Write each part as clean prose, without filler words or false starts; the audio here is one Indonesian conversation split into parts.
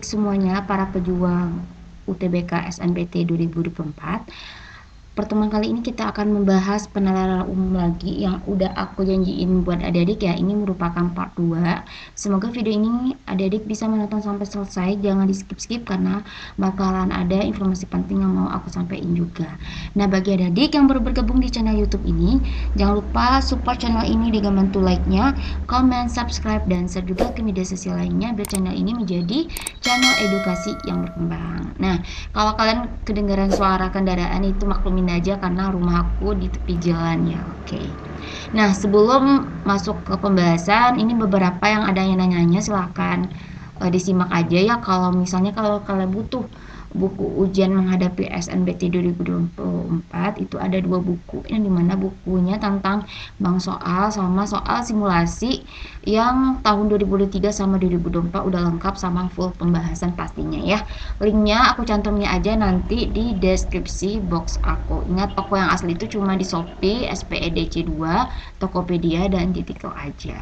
semuanya para pejuang UTBK SNBT 2024. Pertemuan kali ini kita akan membahas penalaran umum lagi yang udah aku janjiin buat adik-adik ya. Ini merupakan part 2. Semoga video ini adik-adik bisa menonton sampai selesai. Jangan di skip-skip karena bakalan ada informasi penting yang mau aku sampaikan juga. Nah, bagi adik-adik yang baru bergabung di channel YouTube ini, jangan lupa support channel ini dengan bantu like-nya, comment, subscribe, dan share juga ke media sosial lainnya biar channel ini menjadi channel edukasi yang berkembang. Nah, kalau kalian kedengaran suara kendaraan itu maklumin aja karena rumah aku di tepi jalan ya. Oke. Nah, sebelum masuk ke pembahasan, ini beberapa yang ada yang nanya-nanya, silahkan disimak aja ya. Kalau misalnya kalau kalian butuh buku ujian menghadapi SNBT 2024, itu ada 2 buku yang dimana bukunya tentang bank soal sama soal simulasi yang tahun 2023 sama 2024 udah lengkap sama full pembahasan pastinya ya. Linknya aku cantumnya aja nanti di deskripsi box aku. Ingat, toko yang asli itu cuma di Shopee, SPEDC2, Tokopedia, dan di TikTok aja.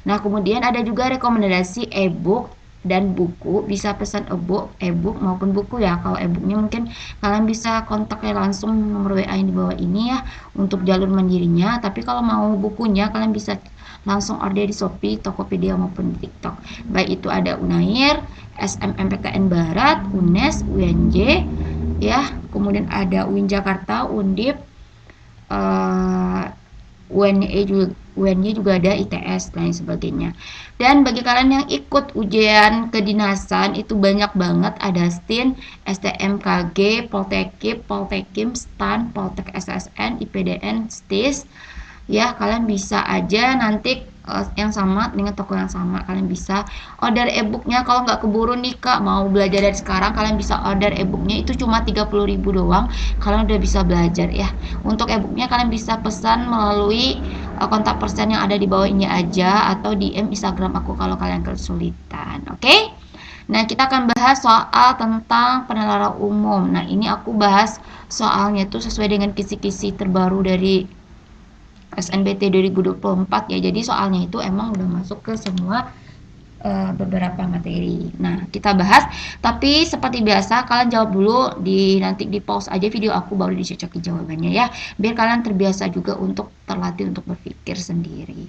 Nah, kemudian ada juga rekomendasi ebook dan buku. Bisa pesan ebook maupun buku ya. Kalau ebooknya mungkin kalian bisa kontaknya langsung nomor WA yang di bawah ini ya untuk jalur mandirinya. Tapi kalau mau bukunya kalian bisa langsung order di Shopee, Tokopedia maupun di TikTok. Baik itu ada Unair, SMMPTN Barat, UNES, UNJ ya. Kemudian ada UIN Jakarta, Undip, UNY juga ada, ITS dan sebagainya. Dan bagi kalian yang ikut ujian kedinasan itu banyak banget, ada STIN, STMKG, Poltekip, Poltekim, STAN, Poltek SSN, IPDN, STIS ya. Kalian bisa aja nanti yang sama dengan toko yang sama kalian bisa order ebooknya. Kalau nggak keburu nih kak, mau belajar dari sekarang, kalian bisa order ebooknya, itu cuma 30.000 doang, kalian udah bisa belajar ya. Untuk ebooknya kalian bisa pesan melalui kontak person yang ada di bawah ini aja atau DM Instagram aku kalau kalian kesulitan. Oke? Nah, kita akan bahas soal tentang penalaran umum. Nah, ini aku bahas soalnya itu sesuai dengan kisi-kisi terbaru dari SNBT 2024 ya. Jadi soalnya itu emang udah masuk ke semua beberapa materi. Nah, kita bahas, tapi seperti biasa kalian jawab dulu, nanti di pause aja video aku baru dicocoki jawabannya ya, biar kalian terbiasa juga untuk terlatih untuk berpikir sendiri.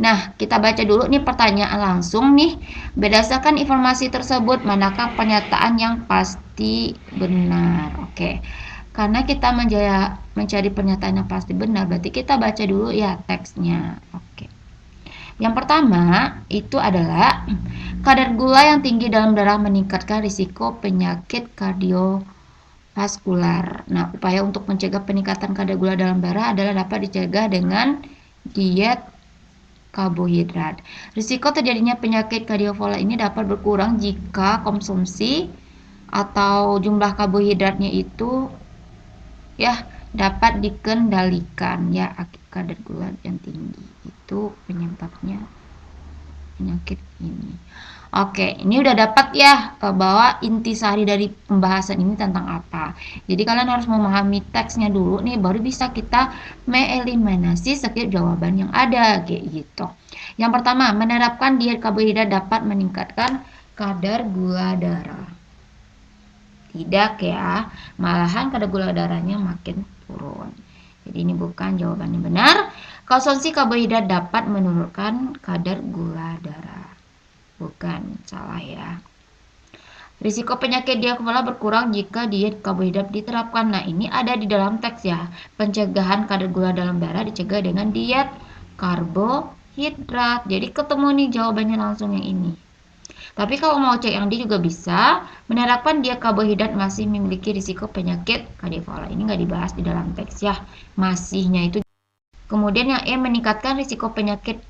Nah, kita baca dulu nih pertanyaan langsung nih. Berdasarkan informasi tersebut, manakah pernyataan yang pasti benar? Oke. Karena kita mencari pernyataan yang pasti benar, berarti kita baca dulu ya teksnya. Oke. Yang pertama itu adalah kadar gula yang tinggi dalam darah meningkatkan risiko penyakit kardiovaskular. Nah, upaya untuk mencegah peningkatan kadar gula dalam darah adalah dapat dicegah dengan diet karbohidrat. Risiko terjadinya penyakit kardiovaskular ini dapat berkurang jika konsumsi atau jumlah karbohidratnya itu ya dapat dikendalikan ya. Kadar gula yang tinggi itu penyebabnya penyakit ini. Oke, ini udah dapat ya bahwa intisari dari pembahasan ini tentang apa. Jadi kalian harus memahami teksnya dulu nih, baru bisa kita mengeliminasi setiap jawaban yang ada kayak gitu. Yang pertama, menerapkan diet karbohidrat dapat meningkatkan kadar gula darah. Tidak ya, malahan kadar gula darahnya makin turun. Jadi ini bukan jawabannya benar. Konsumsi karbohidrat dapat menurunkan kadar gula darah. Bukan, salah ya. Risiko penyakit diabetes berkurang jika diet karbohidrat diterapkan. Nah, ini ada di dalam teks ya. Pencegahan kadar gula dalam darah dicegah dengan diet karbohidrat. Jadi ketemu nih jawabannya langsung yang ini. Tapi kalau mau cek yang D juga bisa. Menerapkan diet karbohidrat masih memiliki risiko penyakit kardiovaskular. Ini nggak dibahas di dalam teks ya. Masihnya itu. Kemudian yang E, meningkatkan risiko penyakit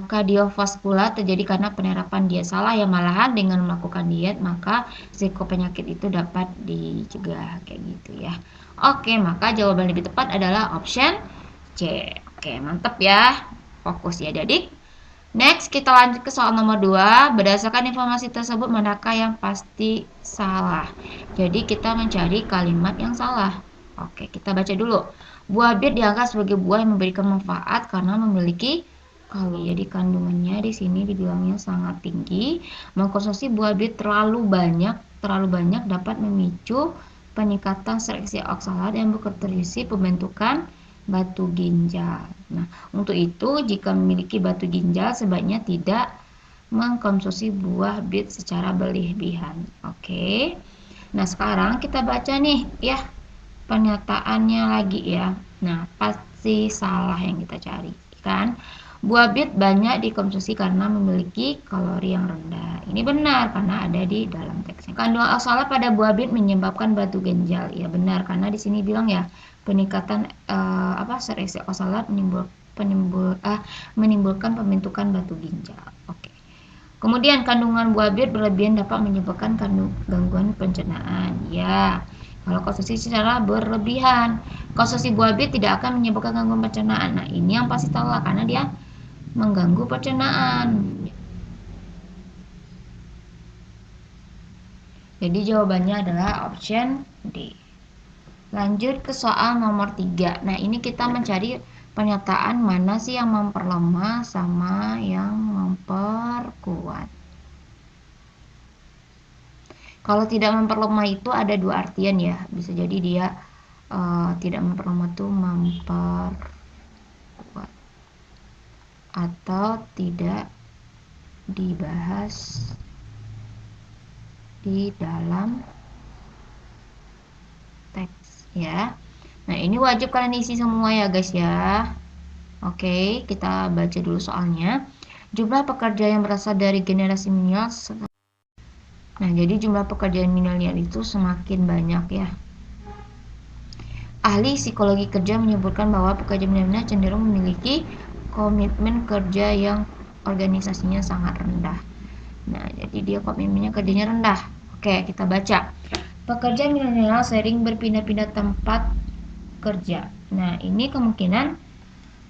kardiovaskular terjadi karena penerapan diet salah ya. Malahan dengan melakukan diet maka risiko penyakit itu dapat dicegah kayak gitu ya. Oke, maka jawaban lebih tepat adalah option C. Oke, mantap ya. Fokus ya adik. Next, kita lanjut ke soal nomor 2. Berdasarkan informasi tersebut, manakah yang pasti salah? Jadi, kita mencari kalimat yang salah. Oke, kita baca dulu. Buah bir dianggap sebagai buah yang memberikan manfaat karena memiliki kali. Jadi kandungannya di sini dibilangnya sangat tinggi. Mengkonsumsi buah bit terlalu banyak dapat memicu peningkatan seleksi oksalat yang berkontribusi pembentukan batu ginjal. Nah, untuk itu jika memiliki batu ginjal sebaiknya tidak mengkonsumsi buah bit secara berlebihan. Oke. Nah, sekarang kita baca nih ya pernyataannya lagi ya. Nah, pasti salah yang kita cari, kan? Buah bit banyak dikonsumsi karena memiliki kalori yang rendah. Ini benar karena ada di dalam teksnya. Kandungan oksalat pada buah bit menyebabkan batu ginjal. Ya benar karena di sini bilang ya peningkatan sereksi oksalat menimbulkan pembentukan batu ginjal. Oke. Kemudian kandungan buah bit berlebihan dapat menyebabkan gangguan pencernaan. Ya, kalau konsumsi secara berlebihan, konsumsi buah bit tidak akan menyebabkan gangguan pencernaan. Nah, ini yang pasti salah karena dia mengganggu pencernaan. Jadi jawabannya adalah option D. Lanjut ke soal nomor 3. Nah, ini kita mencari pernyataan mana sih yang memperlemah sama yang memperkuat. Kalau tidak memperlemah itu ada dua artian ya. Bisa jadi dia tidak memperlemah itu memperkuat atau tidak dibahas di dalam teks ya. Nah, ini wajib kalian isi semua ya guys ya. Oke, kita baca dulu soalnya. Jumlah pekerja yang berasal dari generasi milenial. Nah, jadi jumlah pekerjaan milenial itu semakin banyak ya. Ahli psikologi kerja menyebutkan bahwa pekerja milenial cenderung memiliki komitmen kerja yang organisasinya sangat rendah. Nah, jadi dia komitmennya kerjanya rendah. Oke, kita baca. Pekerja milenial sering berpindah-pindah tempat kerja. Nah, ini kemungkinan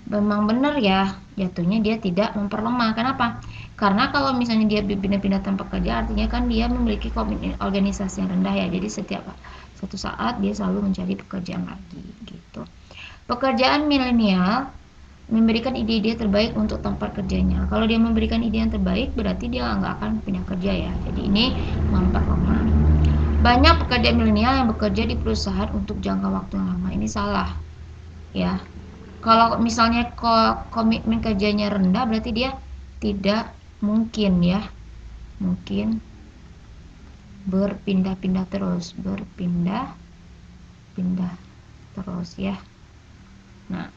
memang benar ya, jatuhnya dia tidak memperlemah. Kenapa? Karena kalau misalnya dia berpindah-pindah tempat kerja, artinya kan dia memiliki komitmen organisasi yang rendah ya. Jadi setiap satu saat dia selalu mencari pekerjaan lagi gitu. Pekerjaan milenial memberikan ide-ide terbaik untuk tempat kerjanya. Kalau dia memberikan ide yang terbaik, berarti dia nggak akan pindah kerja ya. Jadi ini memperlemah. Banyak pekerja milenial yang bekerja di perusahaan untuk jangka waktu yang lama. Ini salah ya. Kalau misalnya komitmen kerjanya rendah, berarti dia tidak mungkin ya. Mungkin berpindah-pindah terus, berpindah-pindah terus ya. Nah,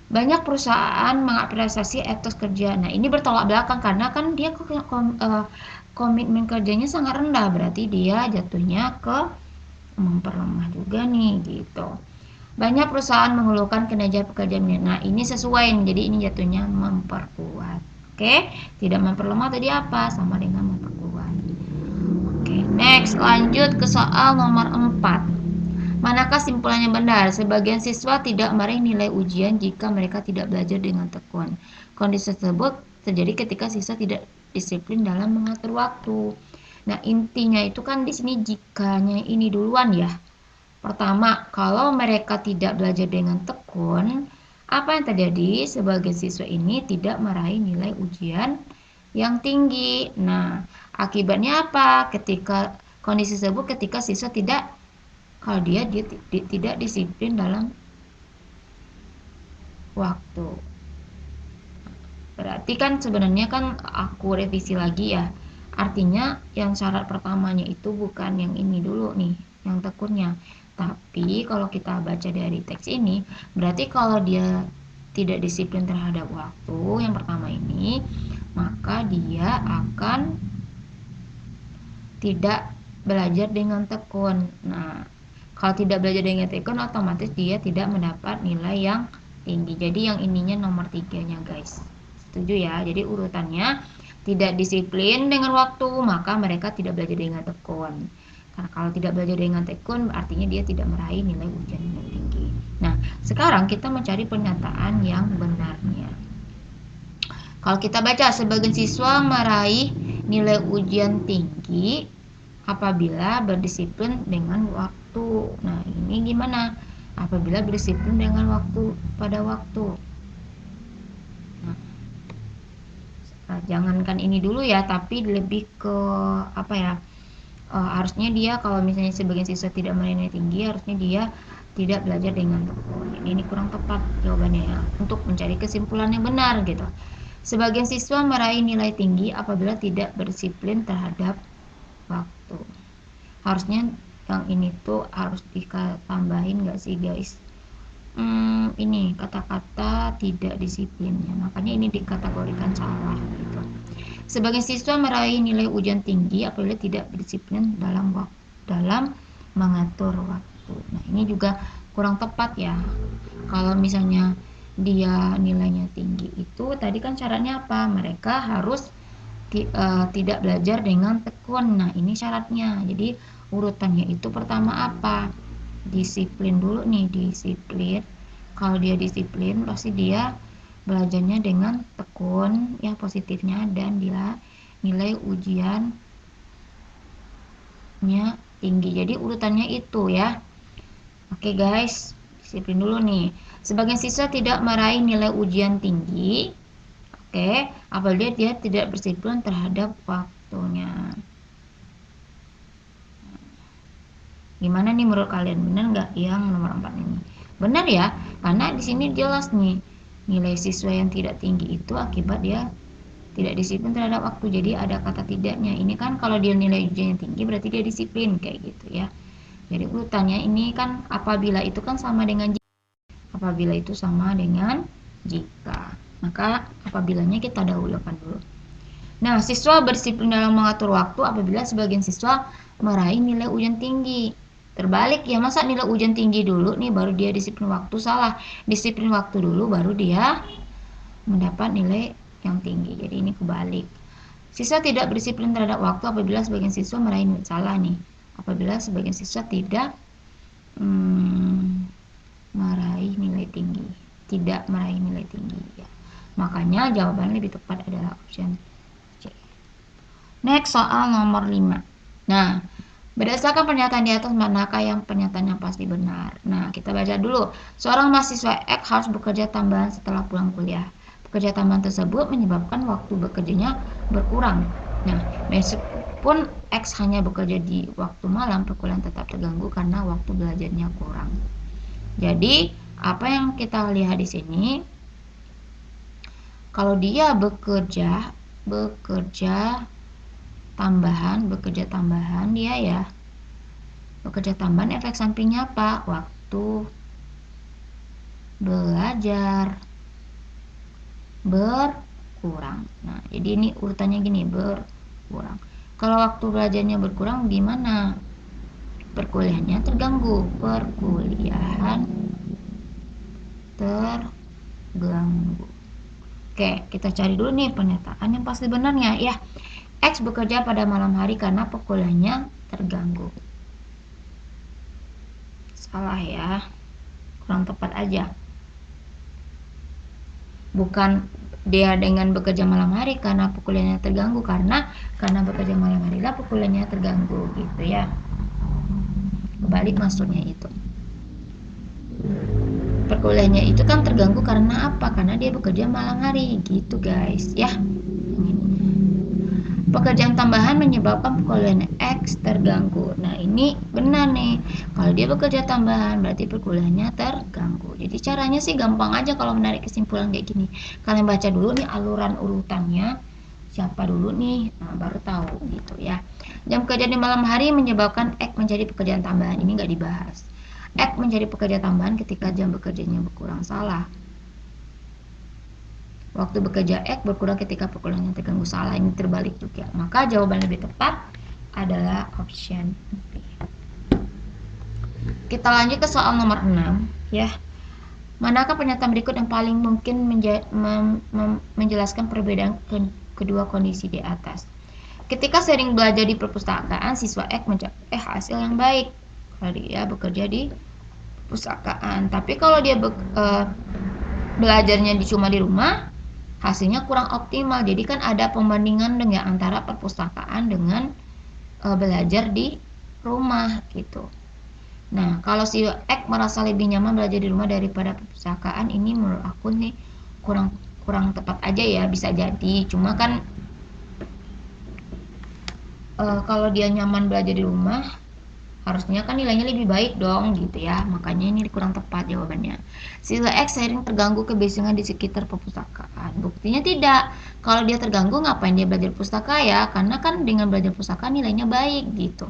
banyak perusahaan mengapresiasi etos kerja. Nah, ini bertolak belakang karena kan dia komitmen kerjanya sangat rendah, berarti dia jatuhnya ke memperlemah juga nih gitu. Banyak perusahaan mengeluhkan kinerja pekerja milenial. Nah, ini sesuai, jadi ini jatuhnya memperkuat. Oke, tidak memperlemah tadi apa? Sama dengan memperkuat. Oke, next lanjut ke soal nomor 4. Manakah simpulan yang benar? Sebagian siswa tidak meraih nilai ujian jika mereka tidak belajar dengan tekun. Kondisi tersebut terjadi ketika siswa tidak disiplin dalam mengatur waktu. Nah, intinya itu kan di sini jikanya ini duluan ya. Pertama, kalau mereka tidak belajar dengan tekun, apa yang terjadi? Sebagian siswa ini tidak meraih nilai ujian yang tinggi. Nah, akibatnya apa? Ketika kondisi tersebut ketika siswa kalau dia tidak disiplin dalam waktu. Berarti kan sebenarnya kan aku revisi lagi ya. Artinya yang syarat pertamanya itu bukan yang ini dulu nih, yang tekunnya. Tapi kalau kita baca dari teks ini, berarti kalau dia tidak disiplin terhadap waktu yang pertama ini, maka dia akan tidak belajar dengan tekun. Nah, kalau tidak belajar dengan tekun, otomatis dia tidak mendapat nilai yang tinggi. Jadi yang ininya nomor 3-nya guys. Setuju ya? Jadi urutannya tidak disiplin dengan waktu, maka mereka tidak belajar dengan tekun. Karena kalau tidak belajar dengan tekun, artinya dia tidak meraih nilai ujian yang tinggi. Nah, sekarang kita mencari pernyataan yang benarnya. Kalau kita baca, sebagian siswa meraih nilai ujian tinggi apabila berdisiplin dengan waktu. Nah, ini gimana? Apabila berdisiplin dengan waktu pada waktu. Nah, jangankan ini dulu ya, tapi lebih ke apa ya, harusnya dia kalau misalnya sebagian siswa tidak meraih nilai tinggi, harusnya dia tidak belajar dengan tekun. Ini kurang tepat jawabannya ya, untuk mencari kesimpulan yang benar gitu. Sebagian siswa meraih nilai tinggi apabila tidak berdisiplin terhadap waktu. Harusnya yang ini tuh harus ditambahin nggak sih guys? Ini kata-kata tidak disiplinnya, makanya ini dikategorikan salah gitu. Sebagian siswa meraih nilai ujian tinggi apabila tidak berdisiplin dalam mengatur waktu. Nah, ini juga kurang tepat ya. Kalau misalnya dia nilainya tinggi itu tadi kan syaratnya apa? Mereka harus tidak belajar dengan tekun. Nah, ini syaratnya. Jadi urutannya itu pertama apa? Disiplin dulu nih, disiplin. Kalau dia disiplin pasti dia belajarnya dengan tekun ya, positifnya, dan dia nilai ujiannya tinggi. Jadi urutannya itu ya. Oke guys, disiplin dulu nih. Sebagian siswa tidak meraih nilai ujian tinggi. Oke, apabila dia tidak berdisiplin terhadap waktunya. Gimana nih menurut kalian? Benar nggak yang nomor 4 ini? Benar ya, karena di sini jelas nih nilai siswa yang tidak tinggi itu akibat dia tidak disiplin terhadap waktu. Jadi ada kata tidaknya. Ini kan kalau dia nilai ujian yang tinggi berarti dia disiplin kayak gitu ya. Jadi urutannya ini kan apabila itu kan sama dengan jika. Apabila itu sama dengan jika. Maka apabilanya kita dahulukan dulu. Nah, siswa berdisiplin dalam mengatur waktu apabila sebagian siswa meraih nilai ujian tinggi. Terbalik ya, masa nilai ujian tinggi dulu nih baru dia disiplin waktu? Salah. Disiplin waktu dulu baru dia mendapat nilai yang tinggi. Jadi ini kebalik. Siswa tidak berdisiplin terhadap waktu apabila sebagian siswa meraih nilai salah nih. Apabila sebagian siswa tidak meraih nilai tinggi, tidak meraih nilai tinggi ya. Makanya jawaban lebih tepat adalah option C. Next, soal nomor 5. Nah, berdasarkan pernyataan di atas, manakah yang pernyataan yang pasti benar? Nah, kita baca dulu. Seorang mahasiswa X harus bekerja tambahan setelah pulang kuliah. Pekerja tambahan tersebut menyebabkan waktu bekerjanya berkurang. Nah, meskipun X hanya bekerja di waktu malam, perkuliahan tetap terganggu karena waktu belajarnya kurang. Jadi, apa yang kita lihat di sini, kalau dia bekerja tambahan dia ya. Bekerja tambahan efek sampingnya apa? Waktu belajar berkurang. Nah, jadi ini urutannya gini, berkurang. Kalau waktu belajarnya berkurang gimana? Perkuliahannya terganggu. Perkuliahan terganggu. Oke, kita cari dulu nih pernyataan yang pasti benarnya ya. X bekerja pada malam hari karena perkuliahannya terganggu. Salah ya, kurang tepat aja. Bukan dia dengan bekerja malam hari karena perkuliahannya terganggu, karena bekerja malam hari lah perkuliahannya terganggu gitu ya. Kebalik maksudnya itu. Perkuliahannya itu kan terganggu karena apa? Karena dia bekerja malam hari gitu guys ya. Pekerjaan tambahan menyebabkan perkuliahan X terganggu. Nah, ini benar nih. Kalau dia bekerja tambahan berarti perkuliahannya terganggu. Jadi caranya sih gampang aja kalau menarik kesimpulan kayak gini. Kalian baca dulu nih aluran urutannya. Siapa dulu nih? Nah, baru tahu gitu ya. Jam kerja di malam hari menyebabkan X menjadi pekerjaan tambahan. Ini nggak dibahas. X menjadi pekerja tambahan ketika jam bekerjanya berkurang. Salah. Waktu bekerja X berkurang ketika perkuliahannya terganggu. Salah, ini terbalik juga. Maka jawaban lebih tepat adalah option B. Kita lanjut ke soal nomor 6 ya. Manakah pernyataan berikut yang paling mungkin menjelaskan perbedaan kedua kondisi di atas? Ketika sering belajar di perpustakaan, siswa X mencapai hasil yang baik kalau dia bekerja di perpustakaan. Tapi kalau dia belajarnya cuma di rumah, hasilnya kurang optimal. Jadi kan ada pembandingan dengan antara perpustakaan dengan belajar di rumah gitu. Nah, kalau si X merasa lebih nyaman belajar di rumah daripada perpustakaan, ini menurut aku nih kurang tepat aja ya, bisa jadi. Cuma kan kalau dia nyaman belajar di rumah, harusnya kan nilainya lebih baik dong gitu ya. Makanya ini kurang tepat jawabannya. Siswa X sering terganggu kebiasaan di sekitar perpustakaan. Buktinya tidak. Kalau dia terganggu, ngapain dia belajar pustaka ya? Karena kan dengan belajar pustaka nilainya baik gitu.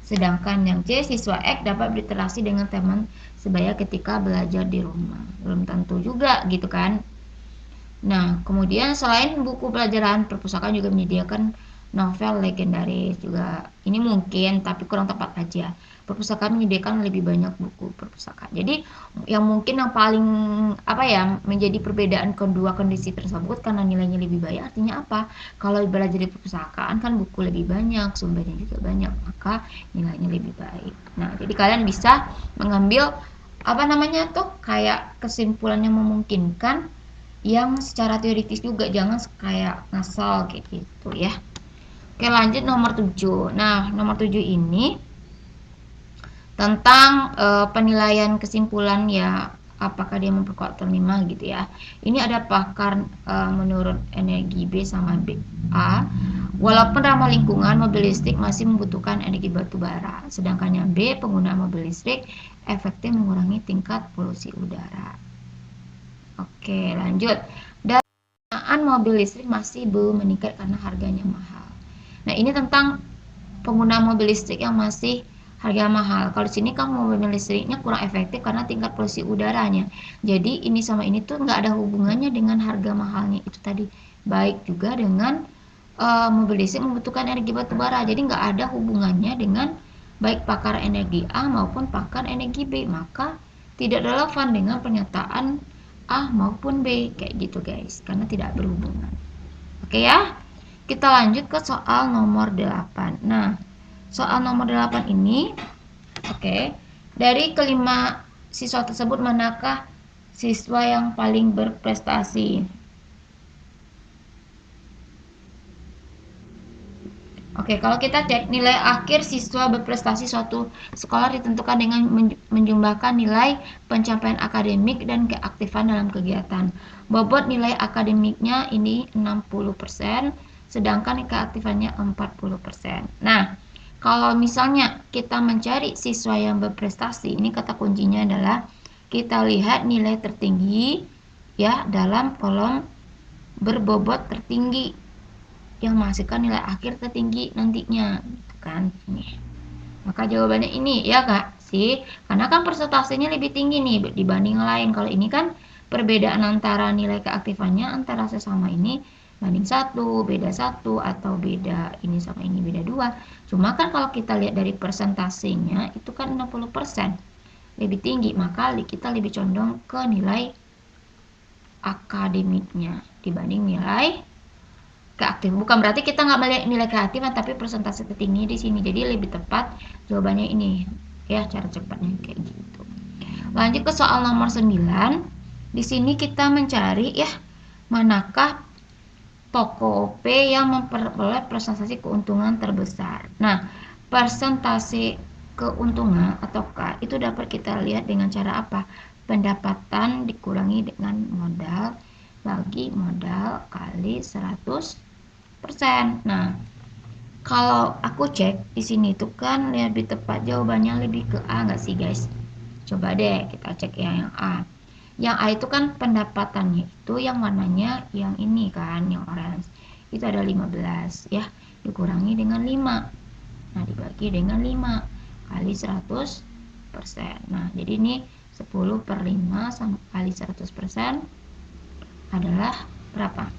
Sedangkan yang C, siswa X dapat berinteraksi dengan teman sebaya ketika belajar di rumah. Belum tentu juga gitu kan. Nah, kemudian selain buku pelajaran, perpustakaan juga menyediakan novel legendaris juga. Ini mungkin, tapi kurang tepat aja. Perpustakaan menyediakan lebih banyak buku perpustakaan. Jadi, yang mungkin yang paling apa ya menjadi perbedaan kedua kondisi tersebut karena nilainya lebih baik. Artinya apa? Kalau belajar di perpustakaan kan buku lebih banyak, sumbernya juga banyak, maka nilainya lebih baik. Nah, jadi kalian bisa mengambil apa namanya tuh kayak kesimpulan yang memungkinkan yang secara teoritis juga, jangan kayak ngasal kayak gitu ya. Oke, lanjut nomor 7. Nah, nomor 7 ini tentang penilaian kesimpulan ya, apakah dia memperkuat atau 5 gitu ya. Ini ada pakar menurut energi B sama B A. Walaupun ramah lingkungan, mobil listrik masih membutuhkan energi batu bara. Sedangkan yang B, penggunaan mobil listrik efektif mengurangi tingkat polusi udara. Oke, lanjut. Penggunaan mobil listrik masih belum meningkat karena harganya mahal. Nah, ini tentang penggunaan mobil listrik yang masih harga mahal. Kalau di sini kan mobil listriknya kurang efektif karena tingkat polusi udaranya. Jadi ini sama ini tuh nggak ada hubungannya dengan harga mahalnya itu tadi. Baik juga dengan mobil listrik membutuhkan energi batu bara. Jadi nggak ada hubungannya dengan baik pakar energi A maupun pakar energi B. Maka tidak relevan dengan pernyataan A maupun B kayak gitu guys, karena tidak berhubungan. Oke ya, kita lanjut ke soal nomor 8. Nah, soal nomor 8 ini, oke, dari kelima siswa tersebut manakah siswa yang paling berprestasi? Oke, kalau kita cek nilai akhir siswa berprestasi suatu sekolah ditentukan dengan menjumlahkan nilai pencapaian akademik dan keaktifan dalam kegiatan. Bobot nilai akademiknya ini 60%, sedangkan keaktifannya 40%. Nah, kalau misalnya kita mencari siswa yang berprestasi, ini kata kuncinya adalah kita lihat nilai tertinggi ya dalam kolom berbobot tertinggi yang menghasilkan nilai akhir tertinggi nantinya gitu kan. Nih, maka jawabannya ini ya kak sih, karena kan persentasenya lebih tinggi nih dibanding lain. Kalau ini kan perbedaan antara nilai keaktifannya antara sesama ini banding satu, beda satu, atau beda ini sama ini beda dua. Cuma kan kalau kita lihat dari persentasenya itu kan 60% lebih tinggi, maka kita lebih condong ke nilai akademiknya dibanding nilai keaktif. Bukan berarti kita nggak melihat nilai keaktifan, tapi persentase tertinggi di sini. Jadi lebih tepat jawabannya ini. Ya, cara cepatnya kayak gitu. Lanjut ke soal nomor 9. Di sini kita mencari ya manakah toko P yang memperoleh persentase keuntungan terbesar. Nah, persentase keuntungan atau K itu dapat kita lihat dengan cara apa? Pendapatan dikurangi dengan modal bagi modal kali 100%. Nah, kalau aku cek di sini tuh kan lebih tepat jawabannya lebih ke A nggak sih guys? Coba deh kita cek yang A. Yang A itu kan pendapatannya itu yang warnanya yang ini kan, yang orange. Itu ada 15 ya, dikurangi dengan 5. Nah, dibagi dengan 5 kali 100%. Nah, jadi ini 10 per 5 sama kali 100% adalah berapa?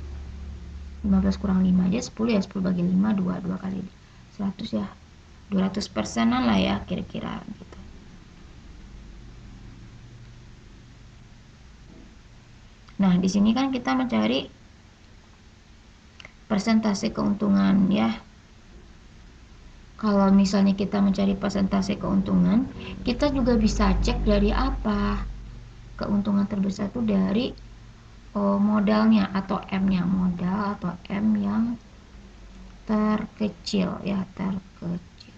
15 kurang 5 aja 10 ya, 10 bagi 5 2 kali 100 ya, 200%an lah ya kira-kira gitu. Nah, di sini kan kita mencari persentase keuntungan ya. Kalau misalnya kita mencari persentase keuntungan, kita juga bisa cek dari apa? Keuntungan terbesar itu dari modalnya atau M-nya, modal atau M yang terkecil ya, terkecil.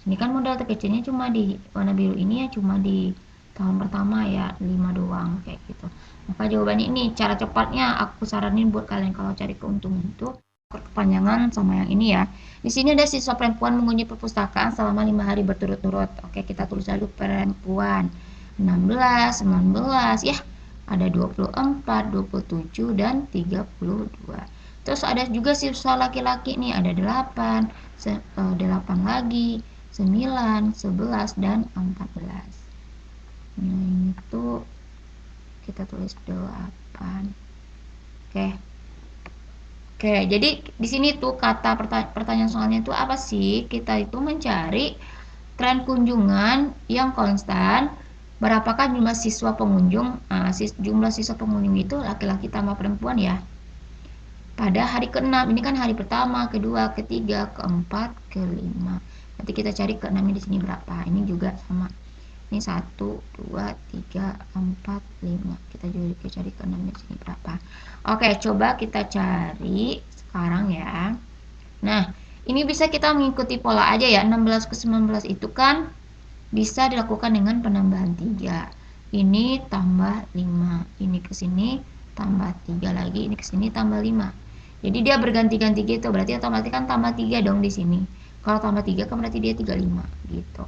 Ini kan modal terkecilnya cuma di warna biru ini ya, cuma di tahun pertama ya 5 doang kayak gitu. Maka jawabannya ini cara cepatnya aku saranin buat kalian kalau cari keuntungan itu kepanjangan sama yang ini ya. Di sini ada siswa perempuan mengunjungi perpustakaan selama 5 hari berturut-turut. Oke, kita tulis dulu perempuan. 16, 19, ya. Ada 24, 27 dan 32. Terus ada juga siswa laki-laki nih, ada 8, 8 lagi, 9, 11 dan 14. Nah, ini tuh kita tulis 8. Oke. Oke, jadi di sini tuh kata pertanyaan soalnya itu apa sih? Kita itu mencari tren kunjungan yang konstan. Berapakah jumlah siswa pengunjung? Nah, jumlah siswa pengunjung itu laki-laki tambah perempuan ya. Pada hari ke-6, ini kan hari pertama, kedua, ketiga, keempat, kelima. Nanti kita cari ke-6 di sini berapa. Ini juga sama. Ini 1, 2, 3, 4, 5. Kita juga cari ke-6 di sini berapa. Oke, coba kita cari sekarang ya. Nah, ini bisa kita mengikuti pola aja ya. 16 ke 19 itu kan bisa dilakukan dengan penambahan 3. Ini tambah 5. Ini ke sini tambah 3 lagi. Ini ke sini tambah 5. Jadi dia berganti-ganti gitu. Berarti otomatis kan tambah 3 dong di sini. Kalau tambah 3 kan berarti dia 35 gitu.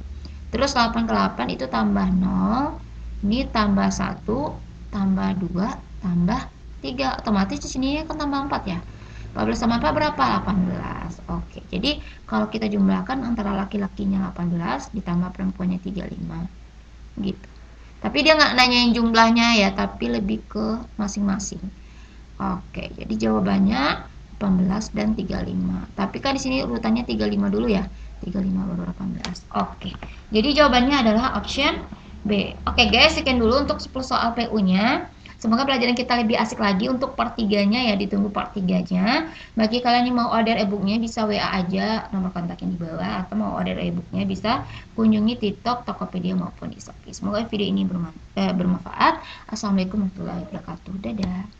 Terus 8 ke 8 itu tambah 0. Ini tambah 1, tambah 2, tambah 3. Otomatis di sini kan tambah 4 ya. 14 sama 4 berapa? 18. Oke. Jadi kalau kita jumlahkan antara laki-lakinya 18 ditambah perempuannya 35. Gitu. Tapi dia nggak nanyain jumlahnya ya, tapi lebih ke masing-masing. Oke, jadi jawabannya 18 dan 35. Tapi kan di sini urutannya 35 dulu ya. 35 baru 18. Oke. Jadi jawabannya adalah option B. Oke guys, sekian dulu untuk 10 soal PU-nya. Semoga pelajaran kita lebih asik lagi. Untuk part 3-nya ya, ditunggu part 3-nya. Bagi kalian yang mau order e-booknya bisa WA aja nomor kontaknya di bawah, atau mau order e-booknya bisa kunjungi TikTok, Tokopedia maupun di Shopee. Semoga video ini bermanfaat. Assalamualaikum warahmatullahi wabarakatuh. Dadah.